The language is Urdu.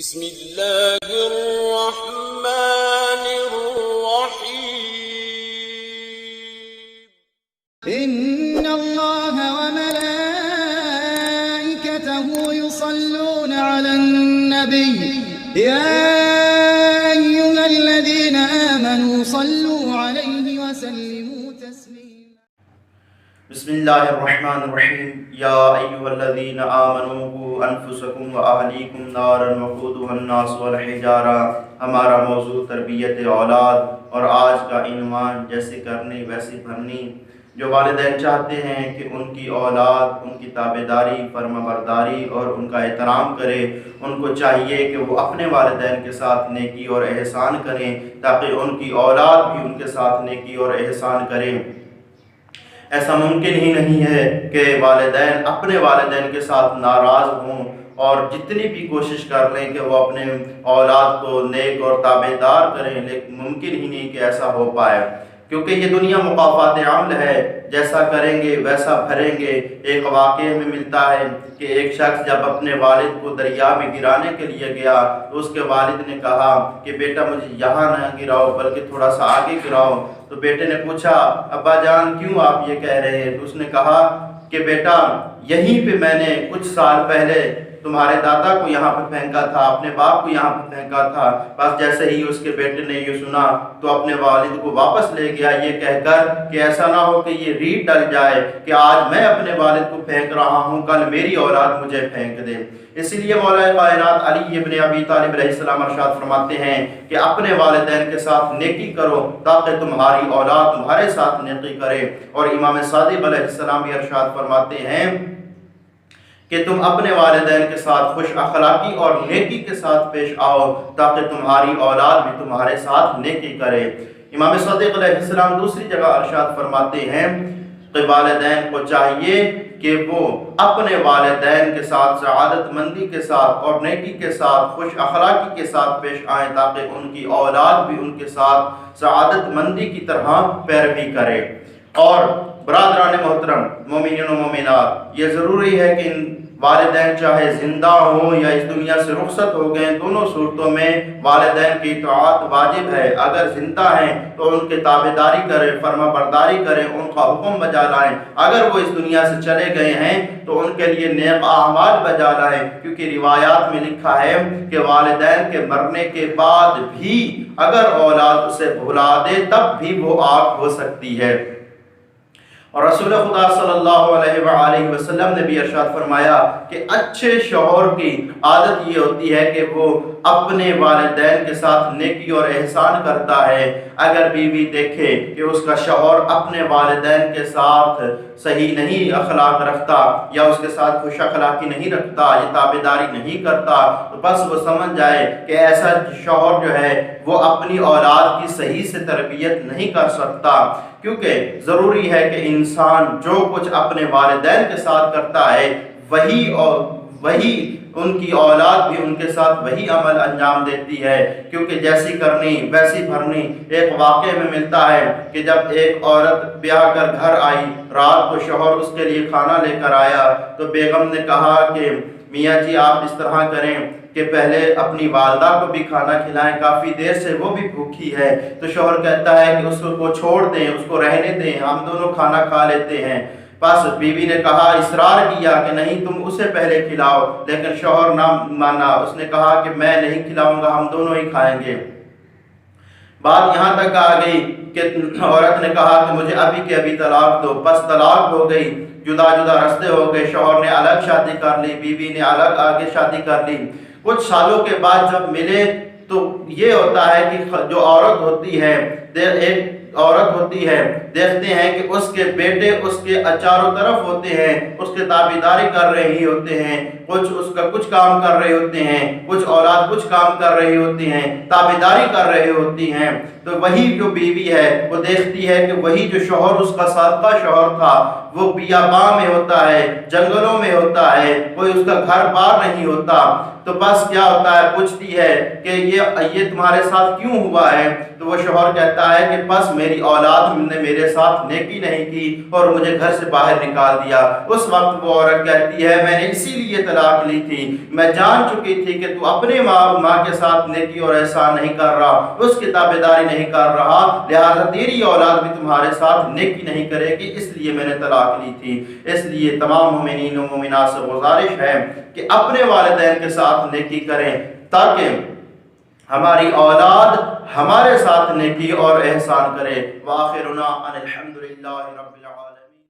بسم اللہ الرحمن الرحیم ان اللہ وملائکته یصلون علی النبی یا ایها الذین آمنوا صلوا علیہ وسلموا تسلیما بسم اللہ الرحمن الرحیم یا ایہا الذین آمنوا قوا انفسکم و اہلیکم نارا وقودها الناس والحجارہ۔ ہمارا موضوع تربیت اولاد اور آج کا عنوان جیسے کرنی ویسے بھرنی۔ جو والدین چاہتے ہیں کہ ان کی اولاد ان کی تابعداری، فرما برداری اور ان کا احترام کرے، ان کو چاہیے کہ وہ اپنے والدین کے ساتھ نیکی اور احسان کریں تاکہ ان کی اولاد بھی ان کے ساتھ نیکی اور احسان کریں۔ ایسا ممکن ہی نہیں ہے کہ والدین اپنے والدین کے ساتھ ناراض ہوں اور جتنی بھی کوشش کر لیں کہ وہ اپنے اولاد کو نیک اور تابعدار کریں، لیکن ممکن ہی نہیں کہ ایسا ہو پائے، کیونکہ یہ دنیا مقافات عمل ہے، جیسا کریں گے ویسا بھریں گے۔ ایک واقعے میں ملتا ہے کہ ایک شخص جب اپنے والد کو دریا میں گرانے کے لیے گیا تو اس کے والد نے کہا کہ بیٹا مجھے یہاں نہ گراؤ بلکہ تھوڑا سا آگے گراؤ۔ تو بیٹے نے پوچھا ابا جان کیوں آپ یہ کہہ رہے ہیں؟ تو اس نے کہا کہ بیٹا یہیں پہ میں نے کچھ سال پہلے تمہارے دادا کو یہاں پہ پھینکا تھا، اپنے باپ کو یہاں پہ پھینکا تھا۔ بس جیسے ہی اس کے بیٹے نے یہ سنا تو اپنے والد کو واپس لے گیا، یہ کہہ کر کہ ایسا نہ ہو کہ یہ ریت ڈل جائے کہ آج میں اپنے والد کو پھینک رہا ہوں، کل میری اولاد مجھے پھینک دے۔ اسی لیے مولا کائنات علی ابن ابی طالب علیہ السلام ارشاد فرماتے ہیں کہ اپنے والدین کے ساتھ نیکی کرو تاکہ تمہاری اولاد تمہارے ساتھ نیکی کرے۔ اور امام صادق علیہ السلام بھی ارشاد فرماتے ہیں کہ تم اپنے والدین کے ساتھ خوش اخلاقی اور نیکی کے ساتھ پیش آؤ تاکہ تمہاری اولاد بھی تمہارے ساتھ نیکی کرے۔ امام صادق علیہ السلام دوسری جگہ ارشاد فرماتے ہیں کہ والدین کو چاہیے کہ وہ اپنے والدین کے ساتھ سعادت مندی کے ساتھ اور نیکی کے ساتھ خوش اخلاقی کے ساتھ پیش آئیں تاکہ ان کی اولاد بھی ان کے ساتھ سعادت مندی کی طرح پیروی کرے۔ اور برادران محترم، مومنین و مومنات، یہ ضروری ہے کہ ان والدین چاہے زندہ ہوں یا اس دنیا سے رخصت ہو گئے، دونوں صورتوں میں والدین کی اطاعت واجب ہے۔ اگر زندہ ہیں تو ان کے تابعداری کریں، فرما برداری کریں، ان کا حکم بجا لائیں۔ اگر وہ اس دنیا سے چلے گئے ہیں تو ان کے لیے نیک اعمال بجا لائیں، کیونکہ روایات میں لکھا ہے کہ والدین کے مرنے کے بعد بھی اگر اولاد اسے بھلا دے تب بھی وہ آگ ہو سکتی ہے۔ اور رسول خدا صلی اللہ علیہ وآلہ وسلم نے بھی ارشاد فرمایا کہ اچھے شوہر کی عادت یہ ہوتی ہے کہ وہ اپنے والدین کے ساتھ نیکی اور احسان کرتا ہے۔ اگر بیوی دیکھے کہ اس کا شوہر اپنے والدین کے ساتھ صحیح نہیں اخلاق رکھتا یا اس کے ساتھ خوش اخلاقی نہیں رکھتا یا تابعداری نہیں کرتا تو بس وہ سمجھ جائے کہ ایسا شوہر جو ہے وہ اپنی اولاد کی صحیح سے تربیت نہیں کر سکتا، کیونکہ ضروری ہے کہ انسان جو کچھ اپنے والدین کے ساتھ کرتا ہے وہی ان کی اولاد بھی ان کے ساتھ وہی عمل انجام دیتی ہے، کیونکہ جیسی کرنی ویسی بھرنی۔ ایک واقعے میں ملتا ہے کہ جب ایک عورت بیاہ کر گھر آئی، رات کو شوہر اس کے لیے کھانا لے کر آیا تو بیگم نے کہا کہ میاں جی آپ اس طرح کریں کہ پہلے اپنی والدہ کو بھی کھانا کھلائیں، کافی دیر سے وہ بھی بھوکی ہے۔ تو شوہر کہتا ہے کہ اس کو چھوڑ دیں، اس کو رہنے دیں، ہم دونوں کھانا کھا لیتے ہیں۔ بس بیوی نے کہا، اصرار کیا کہ نہیں تم اسے پہلے کھلاؤ، لیکن شوہر نہ مانا، اس نے کہا کہ میں نہیں کھلاؤں گا، ہم دونوں ہی کھائیں گے۔ بات یہاں تک آ گئی کہ عورت نے کہا کہ مجھے ابھی کے ابھی طلاق دو، بس طلاق ہو گئی، جدا جدا راستے ہو گئے۔ شوہر نے الگ شادی کر لی، بیوی نے الگ آگے شادی کر لی۔ کچھ سالوں کے بعد جب ملے تو یہ ہوتا ہے کہ جو عورت ہوتی ہے، ایک عورت ہوتی ہے، دیکھتے ہیں کہ اس کے بیٹے اس کے چاروں طرف ہوتے ہیں، اس کے تابعداری کر رہے ہوتے ہیں، کچھ اس کا کچھ کام کر رہے ہوتے ہیں، کچھ اولاد کچھ کام کر رہی ہوتی ہیں، تابعداری کر رہے ہوتی ہیں۔ تو وہی جو بیوی ہے وہ دیکھتی ہے کہ وہی جو شوہر اس کا سابقہ شوہر تھا وہ بیاباں میں ہوتا ہے، جنگلوں میں ہوتا ہے، کوئی اس کا گھر بار نہیں ہوتا۔ تو بس کیا ہوتا ہے، پوچھتی ہے کہ یہ تمہارے ساتھ کیوں ہوا ہے؟ تو وہ شوہر کہتا ہے کہ بس میری اولاد نے میرے ساتھ نیکی نہیں کی اور مجھے گھر سے باہر نکال دیا۔ اس وقت وہ عورت کہتی ہے میں نے اسی لیے طلاق لی تھی، میں جان چکی تھی کہ تو اپنے ماں کے ساتھ نیکی اور احسان نہیں کر رہا، اس کی تابعداری نہیں کر رہا، لہذا تیری اولاد بھی تمہارے ساتھ نیکی نہیں کرے گی، اس لیے میں نے طلاق لی تھی۔ اس لیے تمام مومنین و مومنات سے گزارش ہے کہ اپنے والدین کے ساتھ نیکی کریں تاکہ ہماری اولاد ہمارے ساتھ نیکی اور احسان کرے۔ وآخرنا ان الحمدللہ رب العالمین۔